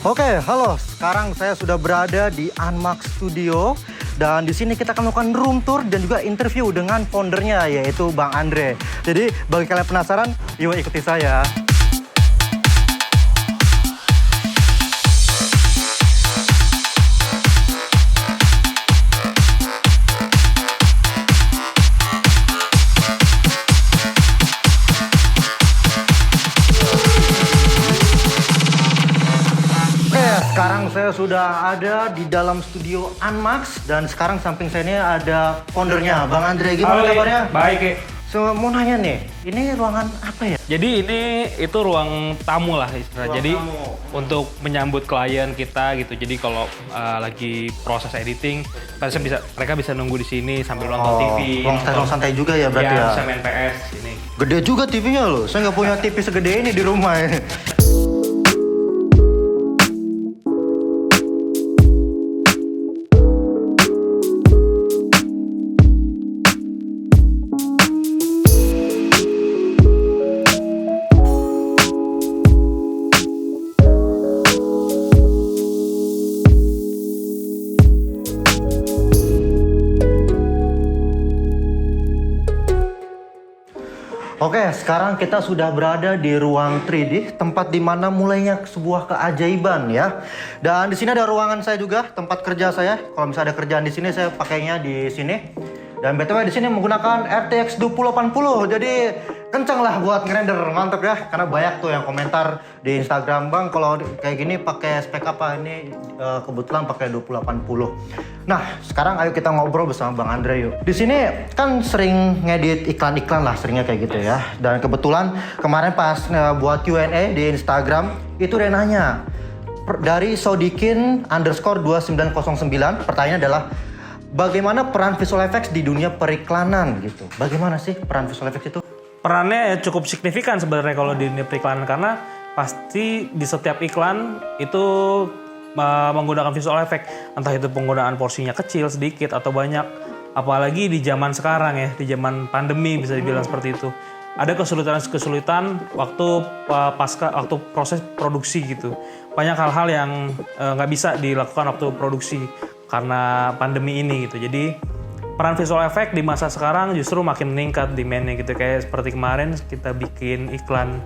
Oke, halo. Sekarang saya sudah berada di Unmax Studio dan di sini kita akan melakukan room tour dan juga interview dengan foundernya yaitu Bang Andre. Jadi bagi kalian penasaran, yuk ikuti saya. Sekarang saya sudah ada di dalam studio Unmax dan sekarang samping saya ini ada foundernya Bang Andre. Gimana kabarnya? Baik. So, mau nanya nih, ini ruangan apa ya? Jadi itu ruang tamu lah istilahnya. Jadi untuk menyambut klien kita gitu. Jadi kalau lagi proses editing, mereka bisa nunggu di sini sambil nonton TV. Ruang santai juga ya berarti ya? Bisa main PS ini. Gede juga TV-nya loh. Saya nggak punya TV segede ini di rumah ya. Oke, sekarang kita sudah berada di ruang 3D, tempat di mana mulainya sebuah keajaiban ya. Dan di sini ada ruangan saya juga, tempat kerja saya. Kalau misalnya ada kerjaan di sini, saya pakainya di sini. Dan BTW di sini menggunakan RTX 2080, jadi kencang lah buat ngerender, mantep ya. Karena banyak tuh yang komentar di Instagram, Bang kalau kayak gini pakai spek apa? Ini kebetulan pakai 2080. Nah, sekarang ayo kita ngobrol bersama Bang Andre yuk. Di sini kan sering ngedit iklan-iklan lah, seringnya kayak gitu ya. Dan kebetulan kemarin pas buat Q&A di Instagram, itu dia nanya dari Sodikin_2909, pertanyaannya adalah bagaimana peran visual effects di dunia periklanan gitu? Bagaimana sih peran visual effects itu? Perannya cukup signifikan sebenarnya kalau di dunia periklanan karena pasti di setiap iklan itu menggunakan visual effect, entah itu penggunaan porsinya kecil, sedikit atau banyak. Apalagi di zaman sekarang ya, di zaman pandemi bisa dibilang seperti itu. Ada kesulitan waktu waktu proses produksi gitu. Banyak hal-hal yang nggak bisa dilakukan waktu produksi karena pandemi ini gitu. Jadi peran visual effect di masa sekarang justru makin meningkat demand-nya gitu. Kayak seperti kemarin kita bikin iklan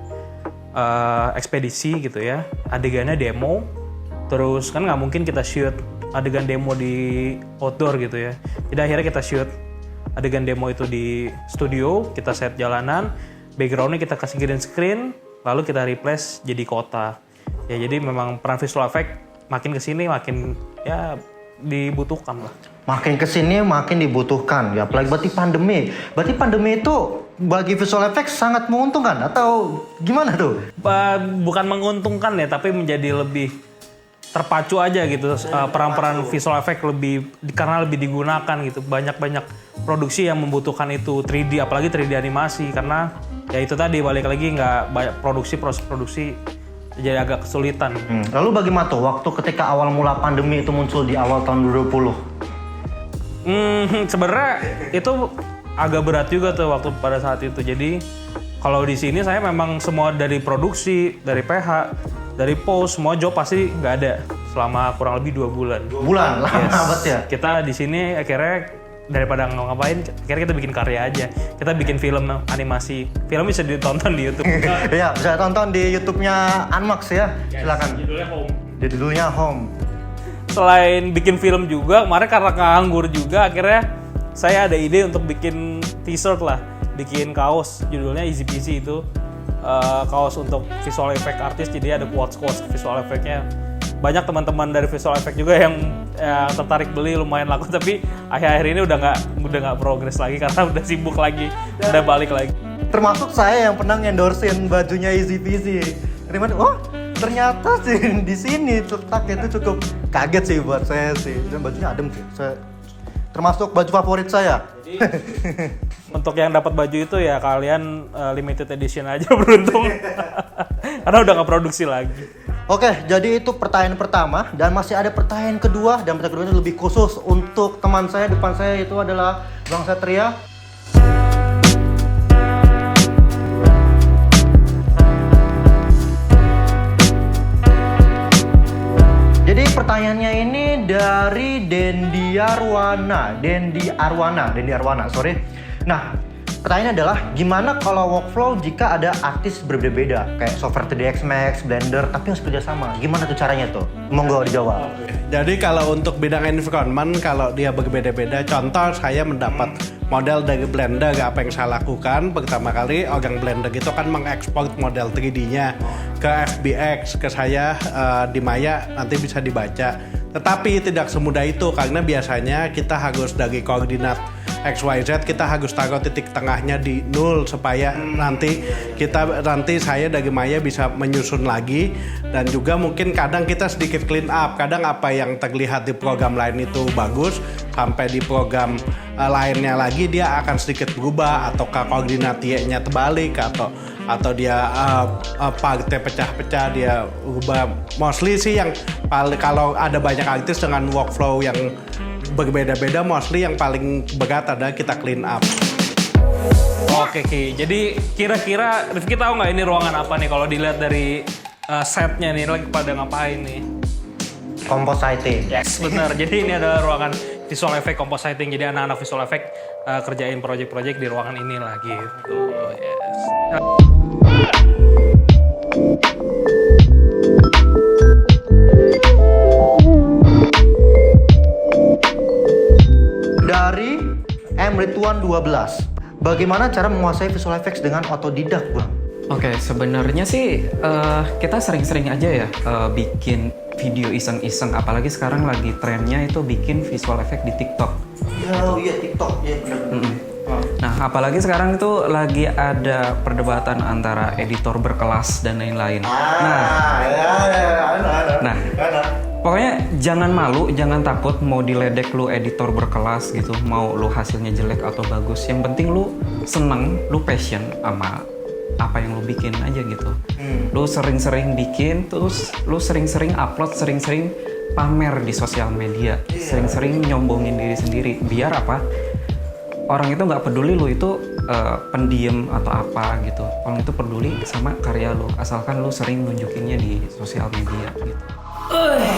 ekspedisi gitu ya, adegannya demo, terus kan nggak mungkin kita shoot adegan demo di outdoor gitu ya. Jadi akhirnya kita shoot adegan demo itu di studio, kita set jalanan, backgroundnya kita kasih green screen, lalu kita replace jadi kota. Ya jadi memang peran visual effect makin kesini makin ya dibutuhkan lah. Makin kesini makin dibutuhkan ya, apalagi berarti pandemi. Berarti pandemi itu bagi visual effects sangat menguntungkan atau gimana tuh? Bukan menguntungkan ya, tapi menjadi lebih terpacu aja gitu. Peran-peran visual effect karena lebih digunakan gitu. Banyak produksi yang membutuhkan itu 3D, apalagi 3D animasi karena ya itu tadi balik lagi nggak banyak proses produksi jadi agak kesulitan. Lalu bagaimana tuh waktu ketika awal mula pandemi itu muncul di awal tahun 2020? Sebenarnya itu agak berat juga tuh waktu pada saat itu. Jadi kalau di sini saya memang semua dari produksi, dari PH, dari post, semua job pasti nggak ada selama kurang lebih 2 bulan. 2 bulan lama banget ya. Kita di sini akhirnya daripada ngapain, akhirnya kita bikin karya aja. Kita bikin film animasi. Film bisa ditonton di YouTube. Iya, bisa tonton di YouTube-nya Unmax ya. Silakan. Judulnya Home. Judulnya Home. Selain bikin film juga, kemarin karena nganggur juga, akhirnya saya ada ide untuk bikin t-shirt lah, bikin kaos, judulnya Easy Peasy itu kaos untuk visual effect artist, jadi ada quotes visual effectnya. Banyak teman-teman dari visual effect juga yang tertarik beli, lumayan laku, tapi akhir-akhir ini udah nggak progres lagi karena udah sibuk lagi, udah balik lagi. Termasuk saya yang pernah endorsein bajunya Easy Peasy. Oh, ternyata sih di sini letaknya itu cukup kaget sih buat saya sih. Dan bajunya adem sih. Termasuk baju favorit saya. Jadi, untuk yang dapat baju itu ya kalian limited edition aja beruntung. Karena udah nggak produksi lagi. Oke, jadi itu pertanyaan pertama dan masih ada pertanyaan kedua dan pertanyaan kedua ini lebih khusus untuk teman saya depan saya itu adalah Bang Satria. pertanyaannya ini dari Dendi Arwana, sorry. Nah, pertanyaannya adalah gimana kalau workflow jika ada artis berbeda-beda kayak software 3ds Max, Blender, tapi harus kerjasama. Gimana tuh caranya tuh? Monggo dijawab. Jadi kalau untuk bidang environment, kalau dia berbeda-beda, contoh saya mendapat model dari Blender, apa yang saya lakukan pertama kali orang Blender itu kan mengekspor model 3D-nya ke FBX ke saya di Maya, nanti bisa dibaca. Tetapi tidak semudah itu karena biasanya kita harus dari koordinat XYZ kita harus taruh titik tengahnya di 0 supaya nanti saya dari Maya bisa menyusun lagi, dan juga mungkin kadang kita sedikit clean up, kadang apa yang terlihat di program lain itu bagus sampai di program lainnya lagi dia akan sedikit berubah, atau koordinat Y-nya terbalik, atau dia partnya pecah-pecah dia ubah. Mostly sih yang kalau ada banyak artis dengan workflow yang berbeda-beda, mostly yang paling berat adalah kita clean up. Oke Ki, jadi kira-kira Rifki tahu nggak ini ruangan apa nih kalau dilihat dari setnya nih, lagi pada ngapain nih? Compositing. Yes, benar. Jadi ini adalah ruangan visual effect compositing. Jadi anak-anak visual effect kerjain project-project di ruangan ini lah gitu. Yes. Dari Rituan 12. Bagaimana cara menguasai visual effects dengan otodidak, Bang? Oke, sebenarnya sih kita sering-sering aja ya bikin video iseng-iseng, apalagi sekarang lagi trennya itu bikin visual effect di TikTok. Iya TikTok, ya benar. Nah, apalagi sekarang itu lagi ada perdebatan antara editor berkelas dan lain-lain. Nah, pokoknya jangan malu, jangan takut mau diledek lu editor berkelas gitu, mau lu hasilnya jelek atau bagus. Yang penting lu seneng, lu passion sama apa yang lu bikin aja gitu. Lu sering-sering bikin, terus lu sering-sering upload, sering-sering pamer di sosial media, sering-sering nyombongin diri sendiri. Biar apa? Orang itu nggak peduli lu itu pendiam atau apa gitu. Orang itu peduli sama karya lu, asalkan lu sering nunjukinnya di sosial media gitu.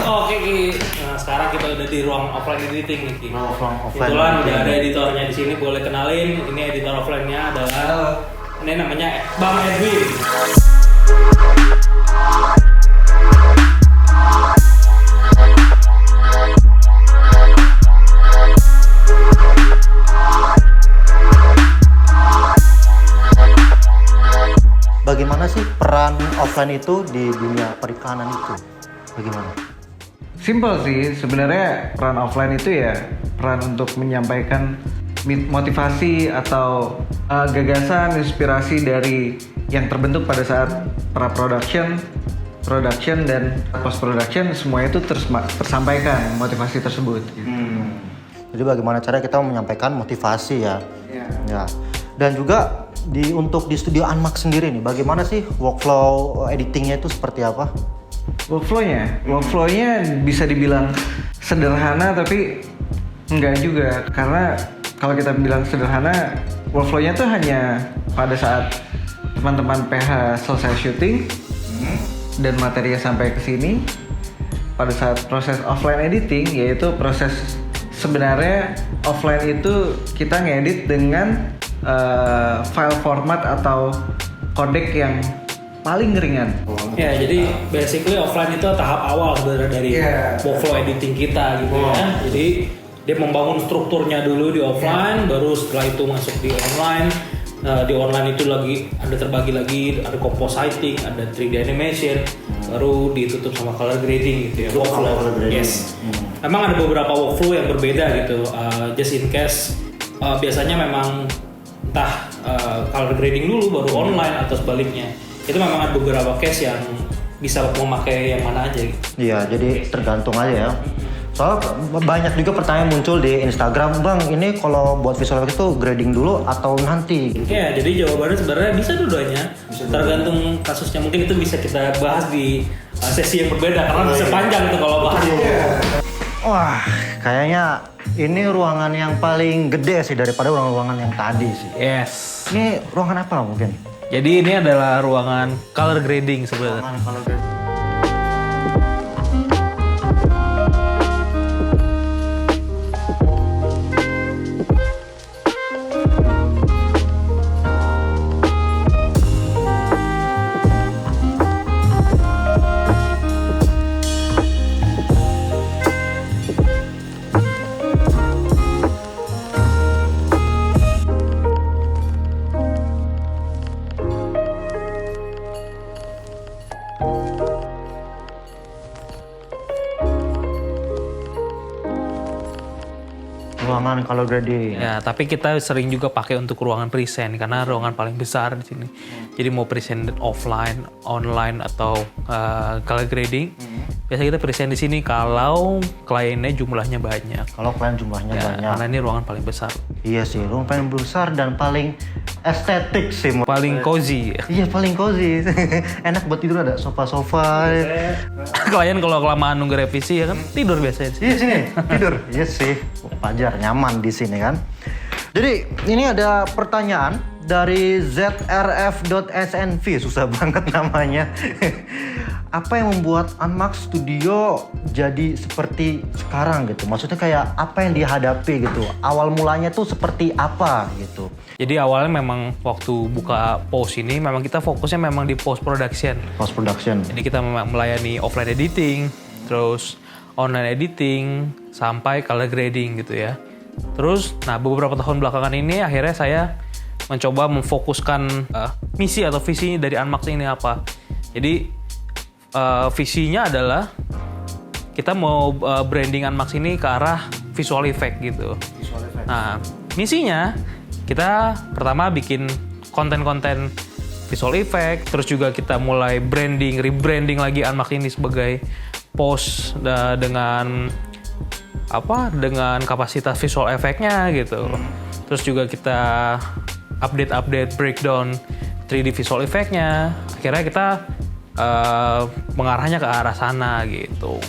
Oke Ki, nah sekarang kita udah di ruang offline editing nih Ki. Ruang offline Kebetulan editing. udah ada editornya di sini, boleh kenalin. Ini editor offline-nya adalah ini namanya Bang Edwin. Bagaimana sih peran offline itu di dunia periklanan itu? Bagaimana? Simple sih, sebenarnya peran offline itu ya peran untuk menyampaikan motivasi atau gagasan, inspirasi dari yang terbentuk pada saat pra-production, production dan post-production, semua itu tersampaikan motivasi tersebut. Gitu. Jadi bagaimana cara kita menyampaikan motivasi ya? Iya. Ya. Dan juga untuk di studio Unmax sendiri nih, bagaimana sih workflow editingnya itu seperti apa? Workflow-nya bisa dibilang sederhana tapi enggak juga, karena kalau kita bilang sederhana, workflow-nya tuh hanya pada saat teman-teman PH selesai syuting dan materinya sampai ke sini, pada saat proses offline editing, yaitu proses sebenarnya offline itu kita ngedit dengan file format atau kodek yang paling ringan. Ya, jadi basically offline itu tahap awal sebenarnya dari workflow editing kita gitu ya. Jadi dia membangun strukturnya dulu di offline, baru setelah itu masuk di online. Di online itu lagi ada terbagi lagi, ada compositing, ada 3D animation, baru ditutup sama color grading gitu ya. Workflow. Yes. Memang ada beberapa workflow yang berbeda gitu. Just in case biasanya memang entah color grading dulu baru online atau sebaliknya. Itu memang ada beberapa case yang bisa memakai yang mana aja gitu. Iya, jadi tergantung aja ya. Soalnya banyak juga pertanyaan muncul di Instagram, Bang, ini kalau buat visual effects itu grading dulu atau nanti? Gitu. Ya, jadi jawabannya sebenarnya bisa dua-duanya. Tergantung kasusnya. Mungkin itu bisa kita bahas di sesi yang berbeda karena bisa panjang itu kalau bahas. Wah, kayaknya ini ruangan yang paling gede sih daripada ruangan yang tadi sih. Yes. Ini ruangan apa mungkin? Jadi ini adalah ruangan color grading sebenarnya. ruangan color grading. Ya, tapi kita sering juga pakai untuk ruangan present karena ruangan paling besar di sini. Jadi mau present offline, online atau color grading, biasa kita present di sini kalau kliennya jumlahnya banyak. Kalau klien jumlahnya Ya, banyak. karena ini ruangan paling besar, Iya sih, ruang paling besar dan paling estetik sih. paling cozy. Iya, paling cozy. Enak buat tidur, ada sofa-sofa. Klien kalau kelamaan nunggu revisi ya kan tidur biasanya. Iya sini, tidur. Iya sih, wajar, nyaman di sini kan. Jadi ini ada pertanyaan dari zrf.snv, susah banget namanya. Apa yang membuat Unmax Studio jadi seperti sekarang gitu? Maksudnya kayak apa yang dihadapi gitu? Awal mulanya tuh seperti apa gitu? Jadi awalnya memang waktu buka post ini memang kita fokusnya memang di post production. Post production. Jadi kita memang melayani offline editing, terus online editing, sampai color grading gitu ya. Terus, nah beberapa tahun belakangan ini akhirnya saya mencoba memfokuskan misi atau visi dari Unmax ini apa. Jadi visinya adalah kita mau branding Unmax ini ke arah visual effect gitu. Nah, misinya kita pertama bikin konten-konten visual effect, terus juga kita mulai rebranding lagi Unmax ini sebagai post dengan kapasitas visual effect-nya gitu. Terus juga kita update breakdown 3D visual effect-nya. Akhirnya kita mengarahnya ke arah sana gitu.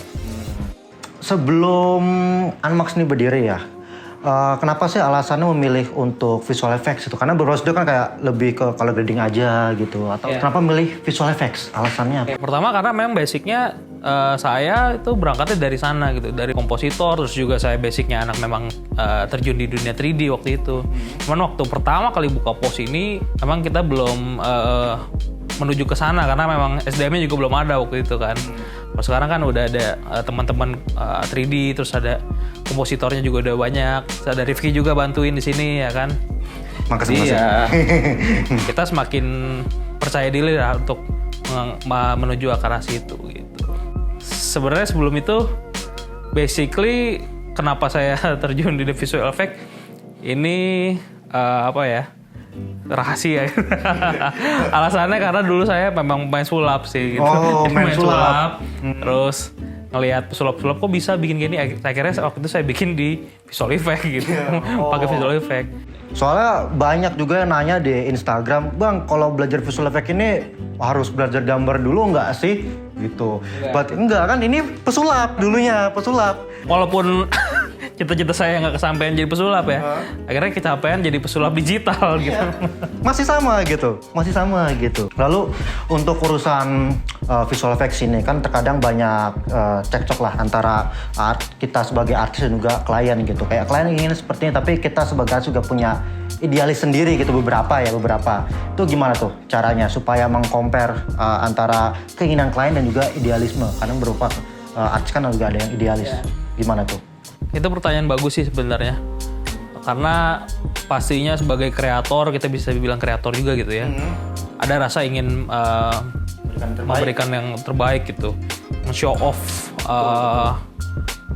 Sebelum Unmax ini berdiri ya, kenapa sih alasannya memilih untuk visual effects itu? Karena beberapa studio kan kayak lebih ke color grading aja gitu. Atau kenapa milih visual effects? Alasannya apa? Pertama karena memang basicnya saya itu berangkatnya dari sana gitu, dari kompositor, terus juga saya basicnya anak memang terjun di dunia 3D waktu itu. Cuman waktu pertama kali buka pos ini, memang kita belum menuju ke sana karena memang SDM-nya juga belum ada waktu itu kan. Kalau sekarang kan udah ada teman-teman 3D, terus ada kompositornya juga udah banyak, terus ada Rifki juga bantuin di sini ya kan. Makasih. Iya. Kita semakin percaya diri lah untuk menuju ke arah situ gitu. Sebenarnya sebelum itu basically kenapa saya terjun di visual effect ini rahasia. Alasannya karena dulu saya memang main sulap sih gitu. Oh, Jadi main sulap. Terus ngelihat pesulap-pesulap kok bisa bikin gini. Akhirnya waktu itu saya bikin di visual effect gitu. Pakai visual effect. Soalnya banyak juga yang nanya di Instagram, Bang, kalau belajar visual effect ini harus belajar gambar dulu nggak sih? Gitu. Enggak kan, ini pesulap dulunya, pesulap. Walaupun cita-cita saya nggak kesampaian jadi pesulap ya, akhirnya kecapean jadi pesulap digital gitu. Masih sama gitu. Lalu untuk urusan visual effects ini kan terkadang banyak cekcok lah antara kita sebagai artis dan juga klien gitu. Kayak klien ingin seperti ini, tapi kita sebagai artis juga punya idealis sendiri gitu beberapa. Itu gimana tuh caranya supaya mengcompare antara keinginan klien dan juga idealisme? Kadang berupa artis kan juga ada yang idealis. Gimana tuh? Itu pertanyaan bagus sih sebenarnya. Karena pastinya sebagai kreator, kita bisa bilang kreator juga gitu ya. Ada rasa ingin memberikan yang terbaik gitu. Show off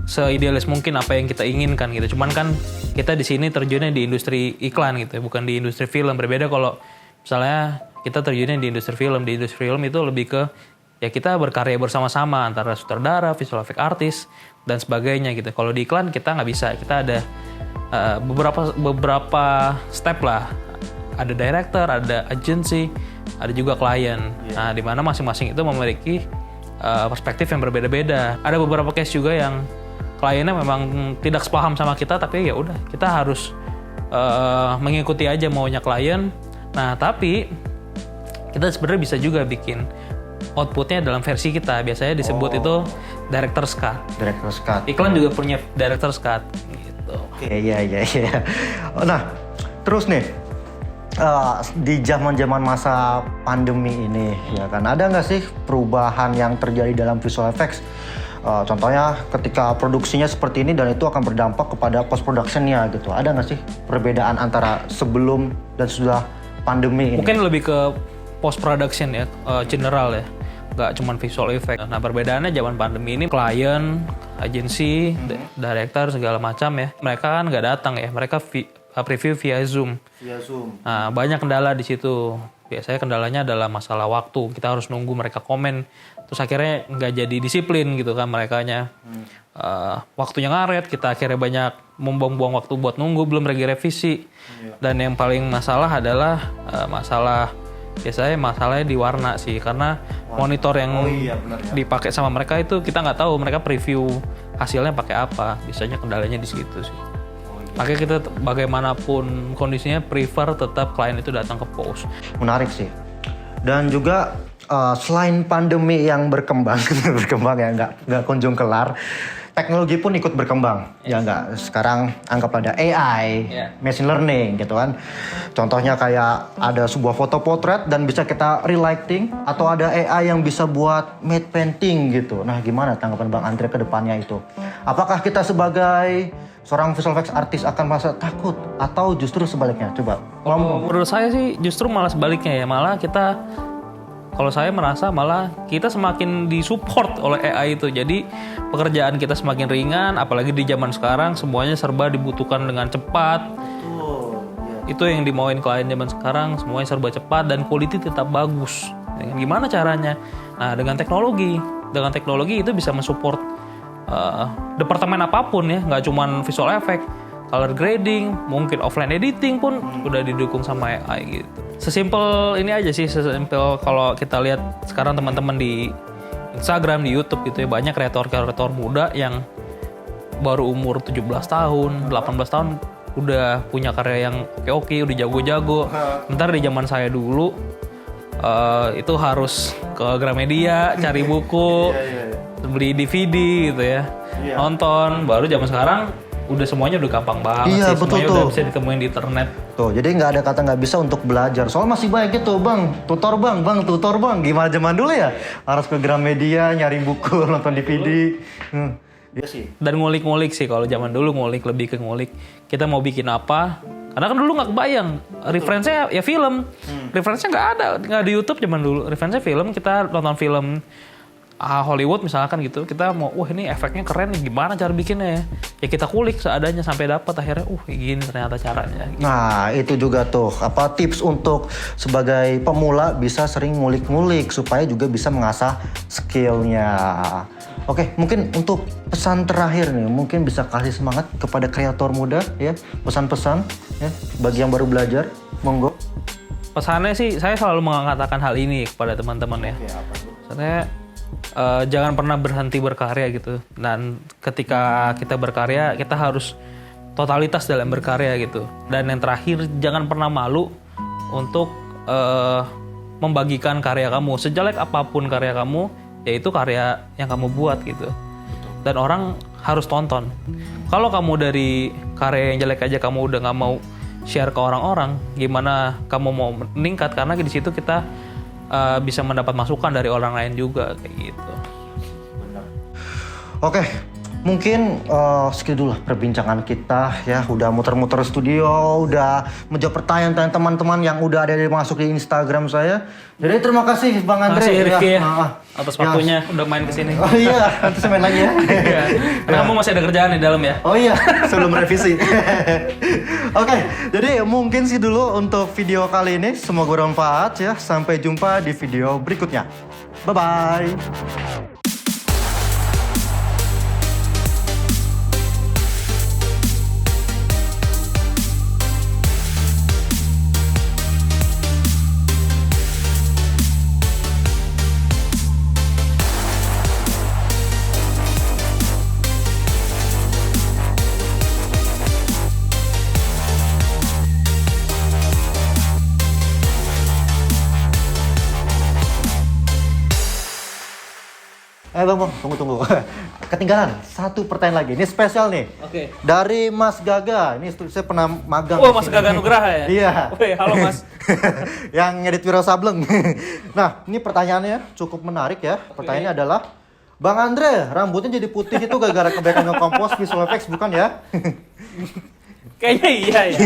seidealis mungkin apa yang kita inginkan gitu. Cuman kan kita di sini terjunnya di industri iklan gitu, bukan di industri film. Berbeda kalau misalnya kita terjunnya di industri film. Di industri film itu lebih ke ya kita berkarya bersama-sama antara sutradara, visual effect artist dan sebagainya gitu. Kalau di iklan kita nggak bisa. Kita ada beberapa step lah. Ada director, ada agency, ada juga klien. Nah, di mana masing-masing itu memiliki perspektif yang berbeda-beda. Ada beberapa case juga yang kliennya memang tidak sepaham sama kita, tapi ya udah kita harus mengikuti aja maunya klien. Nah, tapi kita sebenarnya bisa juga bikin outputnya dalam versi kita. Biasanya disebut itu director's cut. Director's cut. Iklan juga punya director's cut gitu. Iya. Nah, terus nih di zaman-zaman masa pandemi ini ya kan, ada nggak sih perubahan yang terjadi dalam visual effects? Contohnya ketika produksinya seperti ini dan itu akan berdampak kepada post productionnya gitu. Ada nggak sih perbedaan antara sebelum dan sudah pandemi ini? Mungkin lebih ke post production ya, general ya, nggak cuma visual effect. Nah, perbedaannya zaman pandemi ini klien agensi, director segala macam ya. Mereka kan nggak datang ya, mereka preview via Zoom. Nah, banyak kendala di situ. Biasanya kendalanya adalah masalah waktu. Kita harus nunggu mereka komen. Terus akhirnya nggak jadi disiplin gitu kan merekanya. Waktunya ngaret, kita akhirnya banyak membuang-buang waktu buat nunggu, belum lagi revisi. Dan yang paling masalah adalah biasanya masalahnya di warna sih. Karena monitor yang dipakai sama mereka itu kita nggak tahu mereka preview hasilnya pakai apa. Biasanya kendalanya di situ sih. Makanya kita bagaimanapun kondisinya prefer tetap klien itu datang ke pos. Menarik sih. Dan juga selain pandemi yang berkembang ya nggak kunjung kelar, teknologi pun ikut berkembang. Ya nggak. Sekarang anggap ada AI, machine learning gitu kan. Contohnya kayak ada sebuah foto potret dan bisa kita relighting, atau ada AI yang bisa buat matte painting gitu. Nah, gimana tanggapan Bang Andre ke depannya itu? Apakah kita sebagai seorang visual effects artist akan merasa takut atau justru sebaliknya? Coba. Menurut saya sih justru malah sebaliknya ya. Kalau saya merasa malah kita semakin disupport oleh AI itu. Jadi pekerjaan kita semakin ringan, apalagi di zaman sekarang semuanya serba dibutuhkan dengan cepat. Itu yang dimauin klien zaman sekarang, semuanya serba cepat dan quality tetap bagus. Gimana caranya? Nah, dengan teknologi itu bisa mensupport departemen apapun ya, nggak cuma visual effect, color grading, mungkin offline editing pun udah didukung sama AI gitu. Sesimpel ini aja sih, sesimpel kalau kita lihat sekarang teman-teman di Instagram, di YouTube gitu ya, banyak kreator-kreator muda yang baru umur 17 tahun, 18 tahun udah punya karya yang oke, udah jago-jago. Bentar di zaman saya dulu itu harus ke Gramedia, cari buku, beli DVD gitu ya, nonton. Baru zaman sekarang udah semuanya udah gampang banget sih, semuanya udah bisa ditemuin di internet. Tuh, jadi nggak ada kata nggak bisa untuk belajar. Soalnya masih banyak gitu, bang, tutor bang. Gimana zaman dulu ya? Harus ke Gramedia, nyari buku, nonton DVD. Iya sih. Dan ngulik-ngulik sih, kalau zaman dulu lebih ke ngulik. Kita mau bikin apa? Karena kan dulu nggak kebayang. Referensinya ya film. Referensinya nggak di YouTube zaman dulu. Referensinya film, kita nonton film Hollywood misalkan gitu, kita mau, wah ini efeknya keren nih, gimana cara bikinnya ya? Ya kita kulik seadanya sampai dapat akhirnya, gini ternyata caranya. Gitu. Nah itu juga tuh, tips untuk sebagai pemula bisa sering ngulik-ngulik supaya juga bisa mengasah skillnya. Oke, mungkin untuk pesan terakhir nih, mungkin bisa kasih semangat kepada kreator muda ya, pesan-pesan ya bagi yang baru belajar, monggo. Pesannya sih, saya selalu mengatakan hal ini kepada teman-teman ya. Saya jangan pernah berhenti berkarya gitu. Dan ketika kita berkarya, kita harus totalitas dalam berkarya gitu. Dan yang terakhir, jangan pernah malu untuk membagikan karya kamu. Sejelek apapun karya kamu, yaitu karya yang kamu buat gitu. Dan orang harus tonton. Kalau kamu dari karya yang jelek aja kamu udah nggak mau share ke orang-orang, gimana kamu mau meningkat? Karena di situ kita bisa mendapat masukan dari orang lain juga kayak gitu. Oke, mungkin segitu dulu lah perbincangan kita ya. Udah muter-muter studio, udah menjawab pertanyaan teman-teman yang udah ada masuk di Instagram saya. Jadi terima kasih Bang Andre. Terima kasih Rifki ya, atas waktunya udah main kesini. Oh iya, nanti saya main lagi ya. Karena kamu masih ada kerjaan di dalam ya. Oh iya, sebelum revisi. Oke, jadi mungkin sih dulu untuk video kali ini. Semoga bermanfaat ya. Sampai jumpa di video berikutnya. Bye-bye. Bang, tunggu. Ketinggalan satu pertanyaan lagi. Ini spesial nih. Oke. Dari Mas Gaga. Ini saya pernah magang. Oh, Mas Gaga Nugraha ya? Iya. Oke, halo Mas. Yang ngedit Wiro Sableng. Nah, ini pertanyaannya cukup menarik ya. Pertanyaannya adalah, Bang Andre, rambutnya jadi putih itu gara-gara kebanyakan ngekompos visual effects bukan ya? Kayaknya iya ya.